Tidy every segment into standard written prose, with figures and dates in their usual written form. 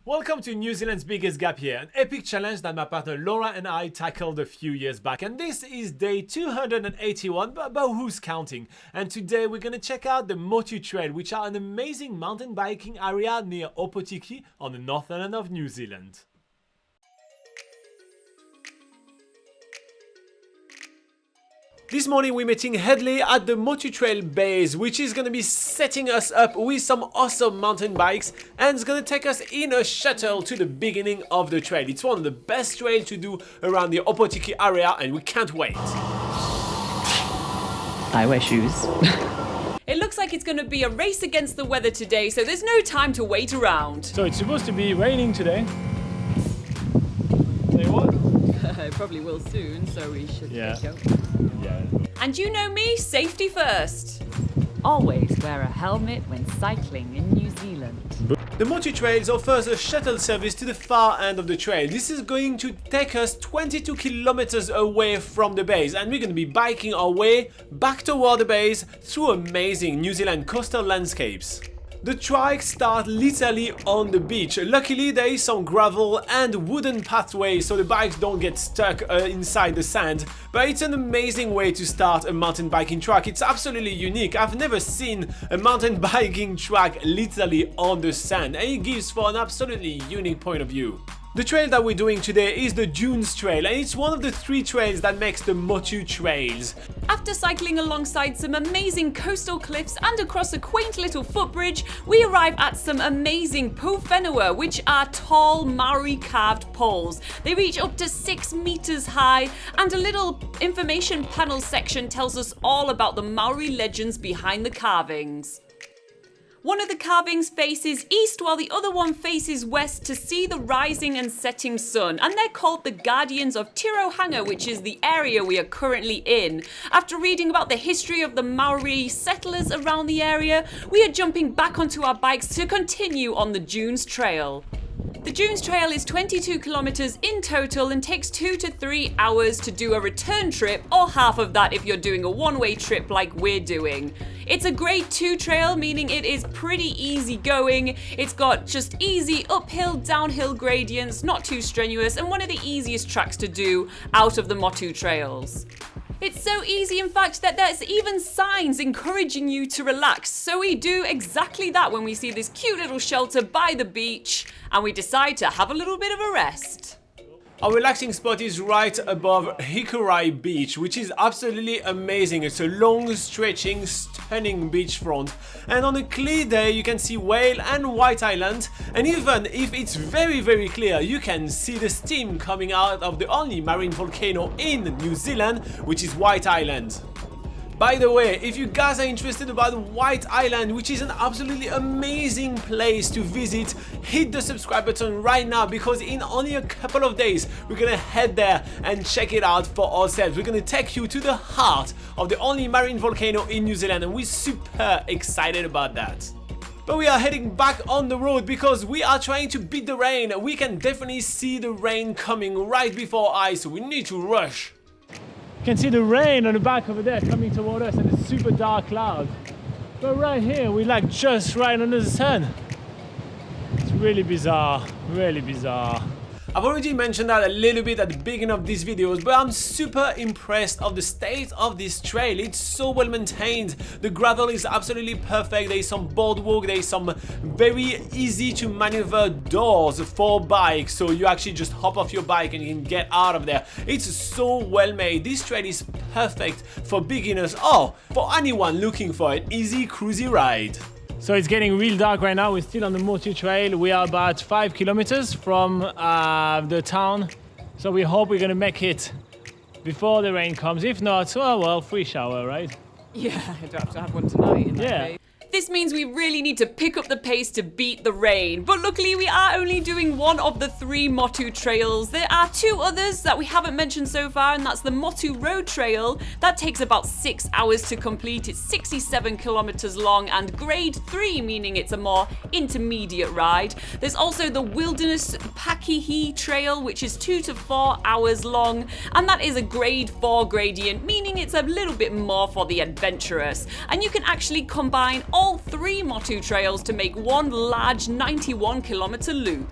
Welcome to New Zealand's biggest gap year, an epic challenge that my partner Laura and I tackled a few years back. And this is day 281, but who's counting? And today we're going to check out the Motu Trail, which are an amazing mountain biking area near Opotiki on the north island of New Zealand. This morning we're meeting Headley at the Motu Trail base, which is going to be setting us up with some awesome mountain bikes and it's going to take us in a shuttle to the beginning of the trail. It's one of the best trails to do around the Opotiki area and we can't wait. I wear shoes. It looks like it's going to be a race against the weather today, so there's no time to wait around. So it's supposed to be raining today. Say what? It probably will soon, so we should go. Yeah. And you know me, safety first. Always wear a helmet when cycling in New Zealand. The Motu Trails offers a shuttle service to the far end of the trail. This is going to take us 22 kilometers away from the base and we're going to be biking our way back toward the base through amazing New Zealand coastal landscapes. The trike starts literally on the beach. Luckily there is some gravel and wooden pathway so the bikes don't get stuck inside the sand, but it's an amazing way to start a mountain biking track. It's absolutely unique. I've never seen a mountain biking track literally on the sand and it gives for an absolutely unique point of view. The trail that we're doing today is the Dunes Trail and it's one of the 3 trails that makes the Motu Trails. After cycling alongside some amazing coastal cliffs and across a quaint little footbridge, we arrive at some amazing Pōwhenua, which are tall Maori carved poles. They reach up to 6 meters high and a little information panel section tells us all about the Maori legends behind the carvings. One of the carvings faces east while the other one faces west to see the rising and setting sun, and they're called the Guardians of Tirohanga, which is the area we are currently in. After reading about the history of the Maori settlers around the area, we are jumping back onto our bikes to continue on the Dunes Trail. The Dunes Trail is 22 kilometers in total and takes 2 to 3 hours to do a return trip, or half of that if you're doing a one-way trip like we're doing. It's a grade 2 trail, meaning it is pretty easy going. It's got just easy uphill, downhill gradients, not too strenuous, and one of the easiest tracks to do out of the Motu Trails. It's so easy, in fact, that there's even signs encouraging you to relax. So we do exactly that when we see this cute little shelter by the beach and we decide to have a little bit of a rest. Our relaxing spot is right above Hikurai Beach, which is absolutely amazing. It's a long, stretching, stunning beachfront. And on a clear day, you can see Whale and White Island. And even if it's very, very clear, you can see the steam coming out of the only marine volcano in New Zealand, which is White Island. By the way, if you guys are interested about White Island, which is an absolutely amazing place to visit, hit the subscribe button right now because in only a couple of days we're gonna head there and check it out for ourselves. We're gonna take you to the heart of the only marine volcano in New Zealand and we're super excited about that. But we are heading back on the road because we are trying to beat the rain. We can definitely see the rain coming right before our eyes, so we need to rush. You can see the rain on the back over there coming toward us and it's super dark cloud. But right here, we're like just right under the sun. It's really bizarre, really bizarre. I've already mentioned that a little bit at the beginning of these videos, but I'm super impressed of the state of this trail. It's so well maintained. The gravel is absolutely perfect. There is some boardwalk, there is some very easy to maneuver doors for bikes, so you actually just hop off your bike and you can get out of there. It's so well made. This trail is perfect for beginners or for anyone looking for an easy cruisy ride. So it's getting real dark right now. We're still on the Motu Trail. We are about 5 kilometers from the town. So we hope we're gonna make it before the rain comes. If not, well, free shower, right? Yeah, I do have to have one tonight in that case. This means we really need to pick up the pace to beat the rain, but luckily we are only doing one of the 3 Motu Trails. There are 2 others that we haven't mentioned so far, and that's the Motu Road Trail. That takes about 6 hours to complete. It's 67 kilometers long and grade 3, meaning it's a more intermediate ride. There's also the Wilderness Pakihi Trail, which is 2 to 4 hours long, and that is a grade 4 gradient, meaning it's a little bit more for the adventurous. And you can actually combine all 3 Motu Trails to make one large 91 kilometer loop.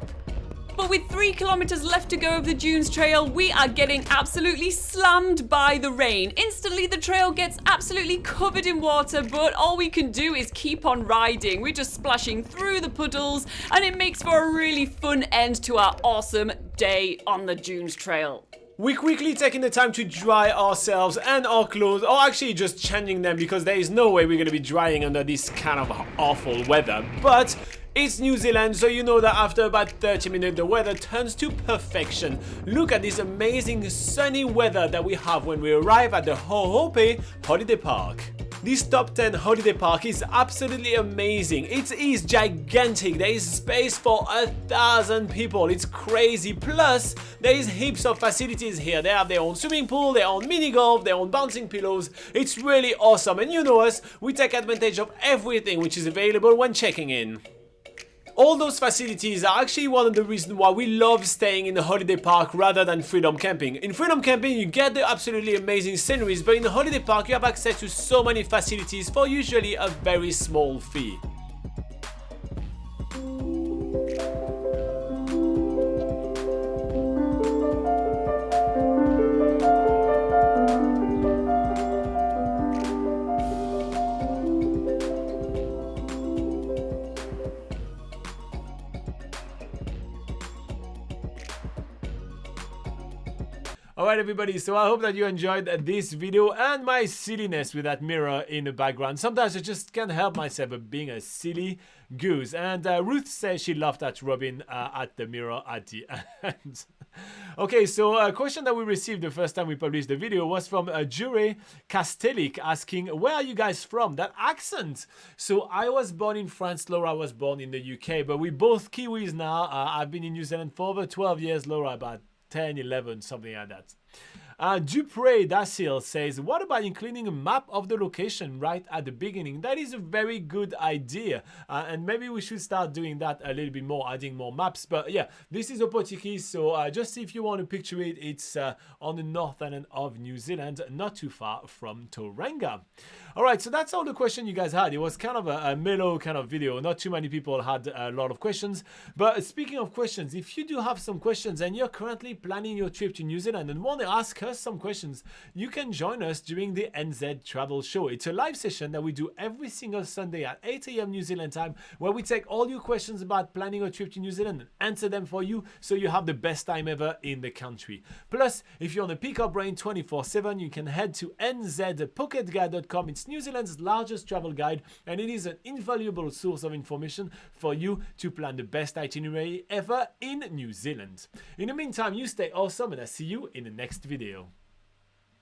But with 3 kilometers left to go of the Dunes Trail, we are getting absolutely slammed by the rain. Instantly, the trail gets absolutely covered in water, but all we can do is keep on riding. We're just splashing through the puddles, and it makes for a really fun end to our awesome day on the Dunes Trail. We're quickly taking the time to dry ourselves and our clothes, or actually just changing them, because there is no way we're going to be drying under this kind of awful weather. But it's New Zealand, so you know that after about 30 minutes the weather turns to perfection. Look at this amazing sunny weather that we have when we arrive at the Ho'ope Holiday Park. This top 10 holiday park is absolutely amazing. It is gigantic. There is space for 1,000 people. It's crazy. Plus, there is heaps of facilities here. They have their own swimming pool, their own mini golf, their own bouncing pillows. It's really awesome. And you know us, we take advantage of everything which is available when checking in. All those facilities are actually one of the reasons why we love staying in the holiday park rather than freedom camping. In freedom camping you get the absolutely amazing sceneries, but in the holiday park you have access to so many facilities for usually a very small fee. Alright everybody, so I hope that you enjoyed this video and my silliness with that mirror in the background. Sometimes I just can't help myself but being a silly goose. And Ruth says she laughed at Robin at the mirror at the end. Okay, so a question that we received the first time we published the video was from Jure Kastelik asking, where are you guys from? That accent! So I was born in France, Laura was born in the UK, but we're both Kiwis now. I've been in New Zealand for over 12 years, Laura about 10, 11, something like that. Dupre Dasil says, what about including a map of the location right at the beginning? That is a very good idea. And maybe we should start doing that a little bit more, adding more maps. But yeah, this is Opotiki. So just if you want to picture it, it's on the north end of New Zealand, not too far from Tauranga. All right, so that's all the questions you guys had. It was kind of a mellow kind of video. Not too many people had a lot of questions. But speaking of questions, if you do have some questions and you're currently planning your trip to New Zealand and want to ask us some questions, you can join us during the NZ Travel Show. It's a live session that we do every single Sunday at 8 AM New Zealand time, where we take all your questions about planning a trip to New Zealand and answer them for you, so you have the best time ever in the country. Plus, if you want to pick our brain 24/7, you can head to nzpocketguide.com. It's New Zealand's largest travel guide, and it is an invaluable source of information for you to plan the best itinerary ever in New Zealand. In the meantime, you stay awesome, and I'll see you in the next video.